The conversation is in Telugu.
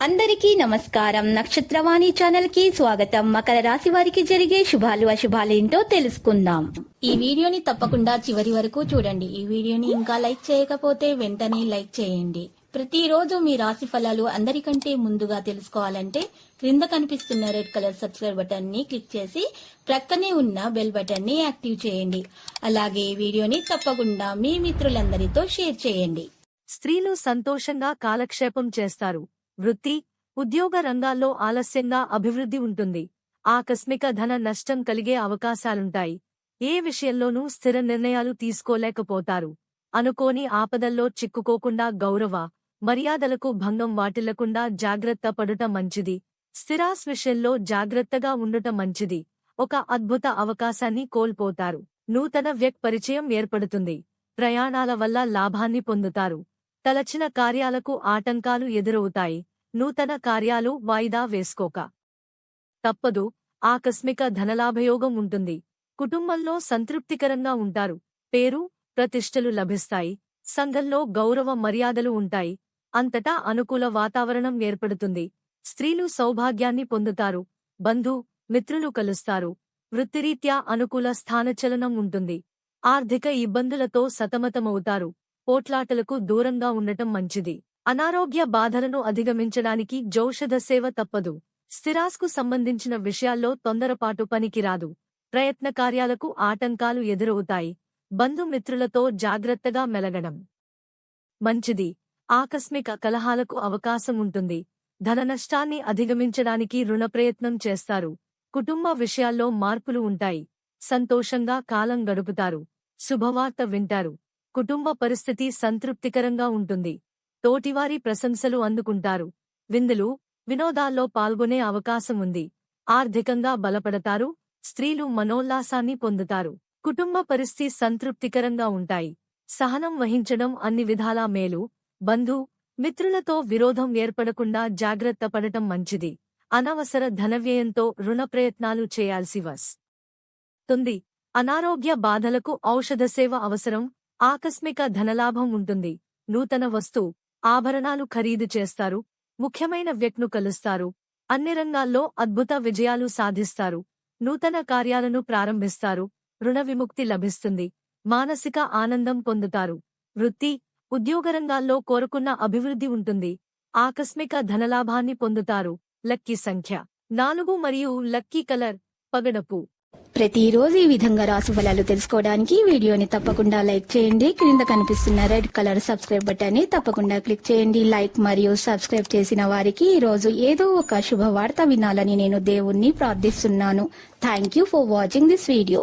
అందరికీ నమస్కారం. నక్షత్రవాణి ఛానల్ కి స్వాగతం. మకర రాశి వారికి జరిగే శుభాలు అశుభాలు ఏంటో తెలుసుకుందాం. ఈ వీడియోని తప్పకుండా చివరి వరకు చూడండి. ఈ వీడియోని ఇంకా లైక్ చేయకపోతే వెంటనే లైక్ చేయండి. ప్రతిరోజు మీ రాశి ఫలాలు అందరికంటే ముందుగా తెలుసుకోవాలంటే క్రింద కనిపిస్తున్న రెడ్ కలర్ సబ్స్క్రైబ్ బటన్ ని క్లిక్ చేసి ప్రక్కనే ఉన్న బెల్ బటన్ ని యాక్టివ్ చేయండి. అలాగే వీడియోని తప్పకుండా మీ మిత్రులందరితో షేర్ చేయండి. స్త్రీలు సంతోషంగా కాలక్షేపం చేస్తారు. వృత్తి, ఉద్యోగ రంగాల్లో ఆలస్యంగా అభివృద్ధి ఉంటుంది. ఆకస్మిక ధన నష్టం కలిగే అవకాశాలుంటాయి. ఏ విషయంలోనూ స్థిర నిర్ణయాలు తీసుకోలేకపోతారు. అనుకోని ఆపదల్లో చిక్కుకోకుండా గౌరవ మర్యాదలకు భంగం వాటిల్లకుండా జాగ్రత్త పడుట మంచిది. స్థిరాస్ విషయంలో జాగ్రత్తగా ఉండుట మంచిది. ఒక అద్భుత అవకాశాన్ని కోల్పోతారు. నూతన పరిచయం ఏర్పడుతుంది. ప్రయాణాల వల్ల లాభాన్ని పొందుతారు. తలచిన కార్యాలకు ఆటంకాలు ఎదురవుతాయి. నూతన కార్యాలు వాయిదా వేసుకోక తప్పదు. ఆకస్మిక ధనలాభయోగం ఉంటుంది. కుటుంబంలో సంతృప్తికరంగా ఉంటారు. పేరు, ప్రతిష్టలు లభిస్తాయి. సంఘంలో గౌరవ మర్యాదలు ఉంటాయి. అంతటా అనుకూల వాతావరణం ఏర్పడుతుంది. స్త్రీలు సౌభాగ్యాన్ని పొందుతారు. బంధు మిత్రులు కలుస్తారు. వృత్తిరీత్యా అనుకూల స్థానచలనం ఉంటుంది. ఆర్థిక ఇబ్బందులతో సతమతమవుతారు. పోట్లాటలకు దూరంగా ఉండటం మంచిది. అనారోగ్య బాధలను అధిగమించడానికి జౌషధ సేవ తప్పదు. స్థిరాస్కు సంబంధించిన విషయాల్లో తొందరపాటు పనికిరాదు. ప్రయత్న కార్యాలకు ఆటంకాలు ఎదురవుతాయి. బంధుమిత్రులతో జాగ్రత్తగా మెలగడం మంచిది. ఆకస్మిక కలహాలకు అవకాశం ఉంటుంది. ధన నష్టాన్ని అధిగమించడానికి రుణ ప్రయత్నం చేస్తారు. కుటుంబ విషయాల్లో మార్పులు ఉంటాయి. సంతోషంగా కాలం గడుపుతారు. శుభవార్త వింటారు. కుటుంబ పరిస్థితి సంతృప్తికరంగా ఉంటుంది. తోటివారి ప్రశంసలు అందుకుంటారు. విందులు, వినోదాల్లో పాల్గొనే అవకాశం ఉంది. ఆర్థికంగా బలపడతారు. స్త్రీలు మనోల్లాసాన్ని పొందుతారు. కుటుంబ పరిస్థితి సంతృప్తికరంగా ఉంటాయి. సహనం వహించడం అన్ని విధాలా మేలు. బంధు మిత్రులతో విరోధం ఏర్పడకుండా జాగ్రత్త పడటం మంచిది. అనవసర ధనవ్యయంతో రుణ ప్రయత్నాలు చేయాల్సి వస్తుంది. అనారోగ్య బాధలకు ఔషధ సేవ అవసరం. ఆకస్మిక ధనలాభం ఉంటుంది. నూతన ఆభరణాలు ఖరీదు చేస్తారు. ముఖ్యమైన వ్యక్తిను కలుస్తారు. అన్ని రంగాల్లో అద్భుత విజయాలు సాధిస్తారు. నూతన కార్యాలను ప్రారంభిస్తారు. రుణ విముక్తి లభిస్తుంది. మానసిక ఆనందం పొందుతారు. వృత్తి, ఉద్యోగరంగాల్లో కోరుకున్న అభివృద్ధి ఉంటుంది. ఆకస్మిక ధనలాభాన్ని పొందుతారు. లక్కీ సంఖ్య 4 మరియు లక్కీ కలర్ పగడపు. ప్రతిరోజు ఈ విధంగా రాశి ఫలాలు తెలుసుకోవడానికి వీడియోని తప్పకుండా లైక్ చేయండి. క్రింద కనిపిస్తున్న రెడ్ కలర్ సబ్స్క్రైబ్ బటన్ ని తప్పకుండా క్లిక్ చేయండి. లైక్ మరియు సబ్స్క్రైబ్ చేసిన వారికి ఈ రోజు ఏదో ఒక శుభవార్త వినాలని నేను దేవుణ్ణి ప్రార్థిస్తున్నాను. Thank you for watching this video.